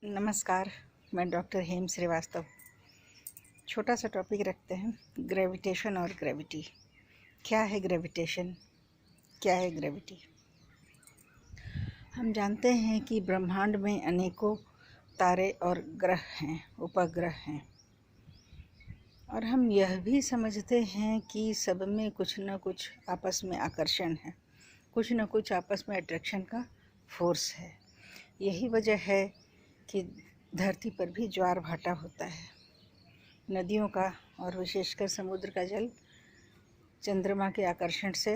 नमस्कार। मैं डॉक्टर हेम श्रीवास्तव। छोटा सा टॉपिक रखते हैं, ग्रेविटेशन और ग्रेविटी। क्या है ग्रेविटेशन, क्या है ग्रेविटी? हम जानते हैं कि ब्रह्मांड में अनेकों तारे और ग्रह हैं, उपग्रह हैं, और हम यह भी समझते हैं कि सब में कुछ न कुछ आपस में आकर्षण है, कुछ न कुछ आपस में अट्रैक्शन का फोर्स है। यही वजह है कि धरती पर भी ज्वार भाटा होता है। नदियों का और विशेषकर समुद्र का जल चंद्रमा के आकर्षण से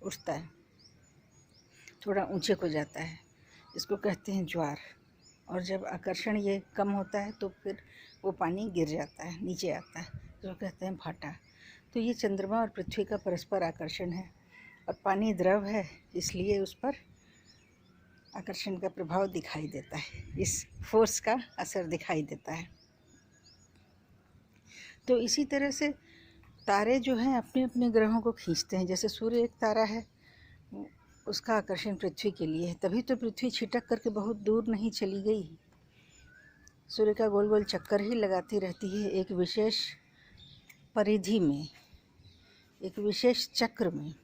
उठता है, थोड़ा ऊंचे को जाता है, इसको कहते हैं ज्वार। और जब आकर्षण ये कम होता है तो फिर वो पानी गिर जाता है, नीचे आता है, इसको कहते हैं भाटा। तो ये चंद्रमा और पृथ्वी का परस्पर आकर्षण है, और पानी द्रव है इसलिए उस पर आकर्षण का प्रभाव दिखाई देता है, इस फोर्स का असर दिखाई देता है। तो इसी तरह से तारे जो हैं अपने अपने ग्रहों को खींचते हैं। जैसे सूर्य एक तारा है, उसका आकर्षण पृथ्वी के लिए है, तभी तो पृथ्वी छिटक करके बहुत दूर नहीं चली गई। सूर्य का गोल गोल चक्कर ही लगाती रहती है, एक विशेष परिधि में, एक विशेष चक्र में,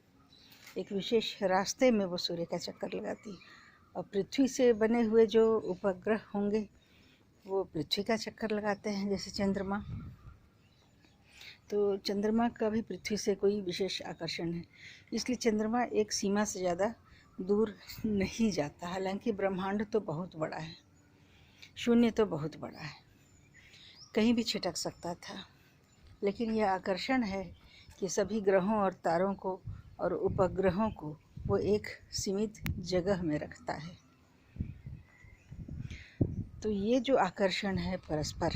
एक विशेष रास्ते में वो सूर्य का चक्कर लगाती है। और पृथ्वी से बने हुए जो उपग्रह होंगे वो पृथ्वी का चक्कर लगाते हैं, जैसे चंद्रमा। तो चंद्रमा का भी पृथ्वी से कोई विशेष आकर्षण है, इसलिए चंद्रमा एक सीमा से ज़्यादा दूर नहीं जाता। हालांकि ब्रह्मांड तो बहुत बड़ा है, शून्य तो बहुत बड़ा है, कहीं भी छिटक सकता था, लेकिन यह आकर्षण है कि सभी ग्रहों और तारों को और उपग्रहों को वो एक सीमित जगह में रखता है। तो ये जो आकर्षण है परस्पर,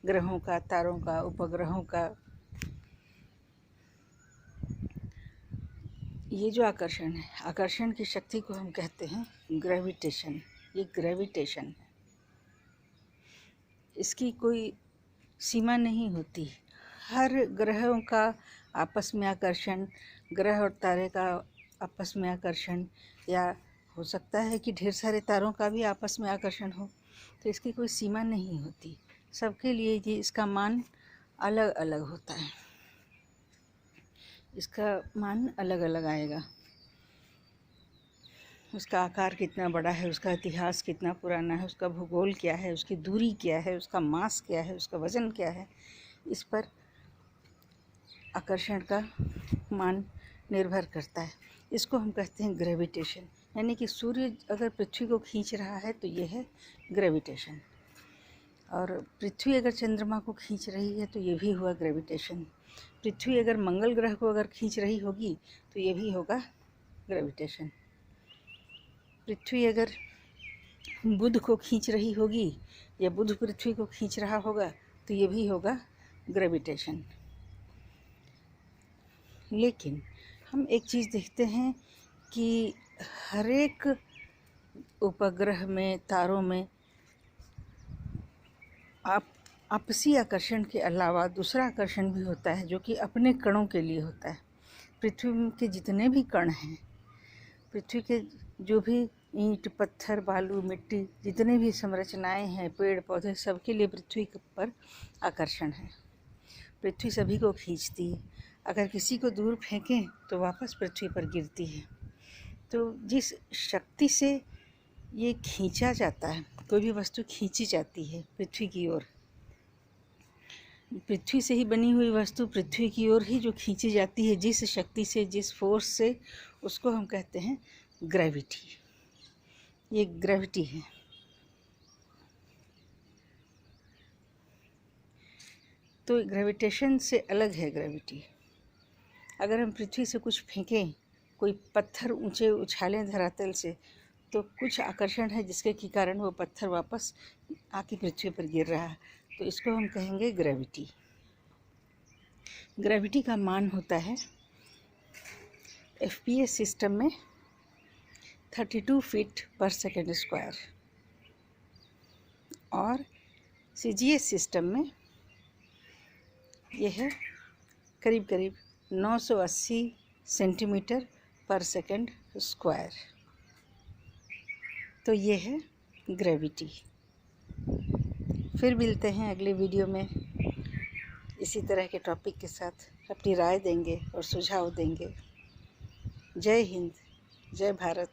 ग्रहों का, तारों का, उपग्रहों का, ये जो आकर्षण है, आकर्षण की शक्ति को हम कहते हैं ग्रेविटेशन। ये ग्रेविटेशन है, इसकी कोई सीमा नहीं होती। हर ग्रहों का आपस में आकर्षण, ग्रह और तारे का आपस में आकर्षण, या हो सकता है कि ढेर सारे तारों का भी आपस में आकर्षण हो, तो इसकी कोई सीमा नहीं होती। सबके लिए ये इसका मान अलग अलग होता है, इसका मान अलग अलग आएगा। उसका आकार कितना बड़ा है, उसका इतिहास कितना पुराना है, उसका भूगोल क्या है, उसकी दूरी क्या है, उसका मास क्या है, उसका वज़न क्या है, इस पर आकर्षण का मान निर्भर करता है। इसको हम कहते हैं ग्रेविटेशन। यानी कि सूर्य अगर पृथ्वी को खींच रहा है तो ये है ग्रेविटेशन, और पृथ्वी अगर चंद्रमा को खींच रही है तो ये भी हुआ ग्रेविटेशन। पृथ्वी अगर मंगल ग्रह को अगर खींच रही होगी तो ये भी होगा ग्रेविटेशन। पृथ्वी अगर बुध को खींच रही होगी या बुध पृथ्वी को खींच रहा होगा तो ये भी होगा ग्रेविटेशन। लेकिन हम एक चीज़ देखते हैं कि हर एक उपग्रह में, तारों में आपसी आकर्षण के अलावा दूसरा आकर्षण भी होता है, जो कि अपने कणों के लिए होता है। पृथ्वी के जितने भी कण हैं, पृथ्वी के जो भी ईंट, पत्थर, बालू, मिट्टी, जितने भी संरचनाएं हैं, पेड़ पौधे, सबके लिए पृथ्वी पर आकर्षण है। पृथ्वी सभी को खींचती है, अगर किसी को दूर फेंकें तो वापस पृथ्वी पर गिरती है। तो जिस शक्ति से ये खींचा जाता है, कोई भी वस्तु खींची जाती है पृथ्वी की ओर, पृथ्वी से ही बनी हुई वस्तु पृथ्वी की ओर ही जो खींची जाती है, जिस शक्ति से, जिस फोर्स से, उसको हम कहते हैं ग्रेविटी। ये ग्रेविटी है। तो ग्रेविटेशन से अलग है ग्रेविटी। अगर हम पृथ्वी से कुछ फेंकें, कोई पत्थर ऊंचे उछालें धरातल से, तो कुछ आकर्षण है जिसके के कारण वो पत्थर वापस आके पृथ्वी पर गिर रहा है, तो इसको हम कहेंगे ग्रेविटी। ग्रेविटी का मान होता है FPS सिस्टम में 32 फीट पर सेकेंड स्क्वायर, और CGS सिस्टम में यह है करीब करीब 980 सेंटीमीटर पर सेकेंड स्क्वायर। तो ये है ग्रेविटी। फिर मिलते हैं अगले वीडियो में इसी तरह के टॉपिक के साथ, अपनी राय देंगे और सुझाव देंगे। जय हिंद, जय भारत।